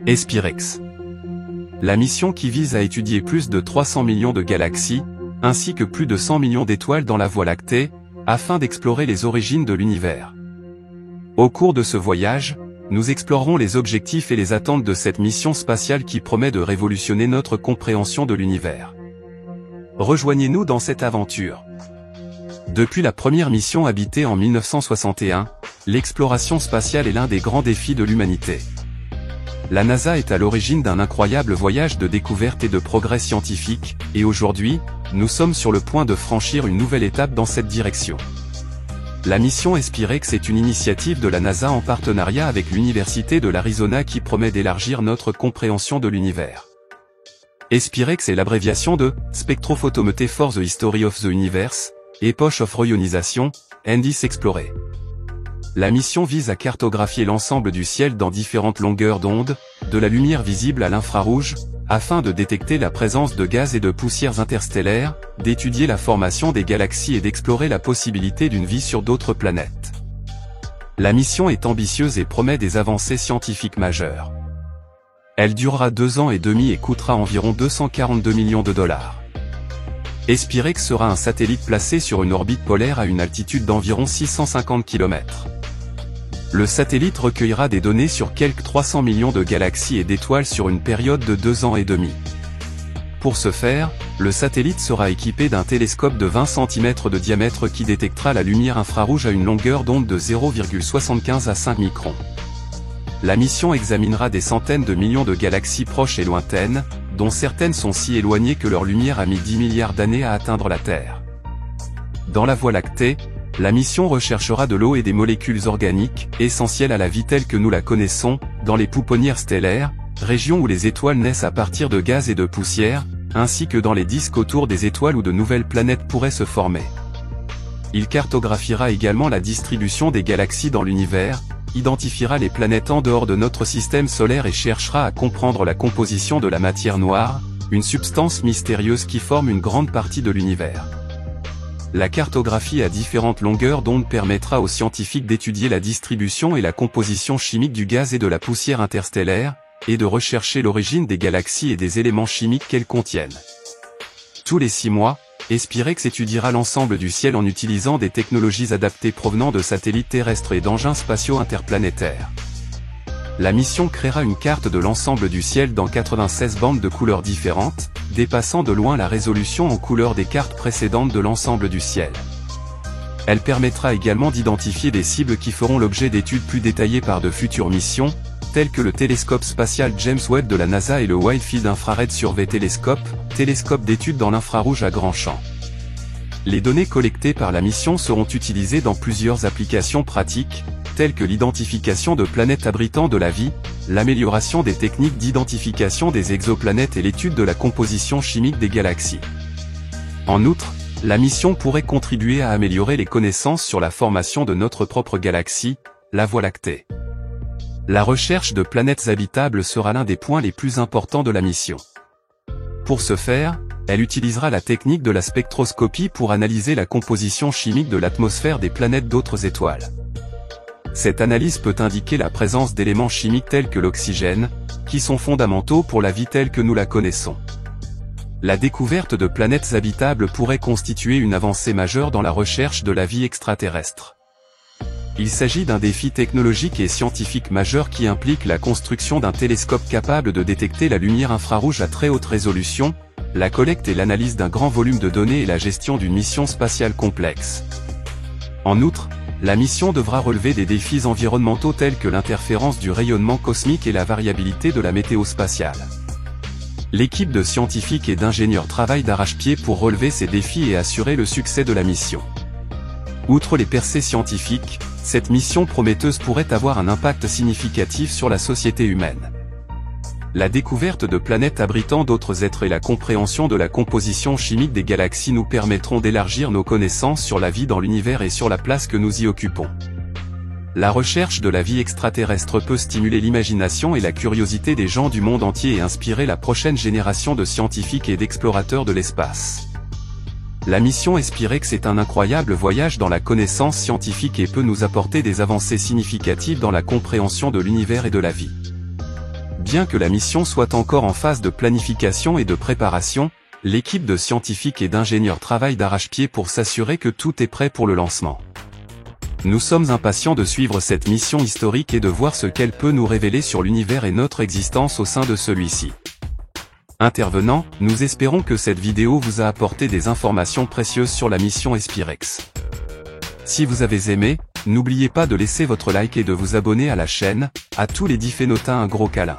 Espirex. La mission qui vise à étudier plus de 300 millions de galaxies, ainsi que plus de 100 millions d'étoiles dans la Voie lactée, afin d'explorer les origines de l'univers. Au cours de ce voyage, nous explorerons les objectifs et les attentes de cette mission spatiale qui promet de révolutionner notre compréhension de l'univers. Rejoignez-nous dans cette aventure. Depuis la première mission habitée en 1961, l'exploration spatiale est l'un des grands défis de l'humanité. La NASA est à l'origine d'un incroyable voyage de découverte et de progrès scientifique, et aujourd'hui, nous sommes sur le point de franchir une nouvelle étape dans cette direction. La mission Espirex est une initiative de la NASA en partenariat avec l'Université de l'Arizona qui promet d'élargir notre compréhension de l'univers. Espirex est l'abréviation de Spectrophotometry for the History of the Universe, Epoch of Reionization, and is Explored. La mission vise à cartographier l'ensemble du ciel dans différentes longueurs d'onde, de la lumière visible à l'infrarouge, afin de détecter la présence de gaz et de poussières interstellaires, d'étudier la formation des galaxies et d'explorer la possibilité d'une vie sur d'autres planètes. La mission est ambitieuse et promet des avancées scientifiques majeures. Elle durera 2 ans et demi et coûtera environ 242 millions de dollars. Espirex sera un satellite placé sur une orbite polaire à une altitude d'environ 650 km. Le satellite recueillera des données sur quelques 300 millions de galaxies et d'étoiles sur une période de 2 ans et demi. Pour ce faire, le satellite sera équipé d'un télescope de 20 cm de diamètre qui détectera la lumière infrarouge à une longueur d'onde de 0,75 à 5 microns. La mission examinera des centaines de millions de galaxies proches et lointaines, dont certaines sont si éloignées que leur lumière a mis 10 milliards d'années à atteindre la Terre. Dans la Voie lactée, la mission recherchera de l'eau et des molécules organiques, essentielles à la vie telle que nous la connaissons, dans les pouponnières stellaires, régions où les étoiles naissent à partir de gaz et de poussière, ainsi que dans les disques autour des étoiles où de nouvelles planètes pourraient se former. Il cartographiera également la distribution des galaxies dans l'univers, identifiera les planètes en dehors de notre système solaire et cherchera à comprendre la composition de la matière noire, une substance mystérieuse qui forme une grande partie de l'univers. La cartographie à différentes longueurs d'onde permettra aux scientifiques d'étudier la distribution et la composition chimique du gaz et de la poussière interstellaire, et de rechercher l'origine des galaxies et des éléments chimiques qu'elles contiennent. Tous les 6 mois, Espirex étudiera l'ensemble du ciel en utilisant des technologies adaptées provenant de satellites terrestres et d'engins spatiaux interplanétaires. La mission créera une carte de l'ensemble du ciel dans 96 bandes de couleurs différentes, dépassant de loin la résolution en couleur des cartes précédentes de l'ensemble du ciel. Elle permettra également d'identifier des cibles qui feront l'objet d'études plus détaillées par de futures missions, telles que le télescope spatial James Webb de la NASA et le Wide Field Infrared Survey Telescope, télescope d'études dans l'infrarouge à grand champ. Les données collectées par la mission seront utilisées dans plusieurs applications pratiques, telles que l'identification de planètes abritant de la vie, l'amélioration des techniques d'identification des exoplanètes et l'étude de la composition chimique des galaxies. En outre, la mission pourrait contribuer à améliorer les connaissances sur la formation de notre propre galaxie, la Voie lactée. La recherche de planètes habitables sera l'un des points les plus importants de la mission. Pour ce faire, elle utilisera la technique de la spectroscopie pour analyser la composition chimique de l'atmosphère des planètes d'autres étoiles. Cette analyse peut indiquer la présence d'éléments chimiques tels que l'oxygène, qui sont fondamentaux pour la vie telle que nous la connaissons. La découverte de planètes habitables pourrait constituer une avancée majeure dans la recherche de la vie extraterrestre. Il s'agit d'un défi technologique et scientifique majeur qui implique la construction d'un télescope capable de détecter la lumière infrarouge à très haute résolution, la collecte et l'analyse d'un grand volume de données et la gestion d'une mission spatiale complexe. En outre, la mission devra relever des défis environnementaux tels que l'interférence du rayonnement cosmique et la variabilité de la météo spatiale. L'équipe de scientifiques et d'ingénieurs travaille d'arrache-pied pour relever ces défis et assurer le succès de la mission. Outre les percées scientifiques, cette mission prometteuse pourrait avoir un impact significatif sur la société humaine. La découverte de planètes abritant d'autres êtres et la compréhension de la composition chimique des galaxies nous permettront d'élargir nos connaissances sur la vie dans l'univers et sur la place que nous y occupons. La recherche de la vie extraterrestre peut stimuler l'imagination et la curiosité des gens du monde entier et inspirer la prochaine génération de scientifiques et d'explorateurs de l'espace. La mission Espirex est un incroyable voyage dans la connaissance scientifique et peut nous apporter des avancées significatives dans la compréhension de l'univers et de la vie. Bien que la mission soit encore en phase de planification et de préparation, l'équipe de scientifiques et d'ingénieurs travaille d'arrache-pied pour s'assurer que tout est prêt pour le lancement. Nous sommes impatients de suivre cette mission historique et de voir ce qu'elle peut nous révéler sur l'univers et notre existence au sein de celui-ci. Intervenants, nous espérons que cette vidéo vous a apporté des informations précieuses sur la mission Espirex. Si vous avez aimé, n'oubliez pas de laisser votre like et de vous abonner à la chaîne. À tous les Diffénotins un gros câlin.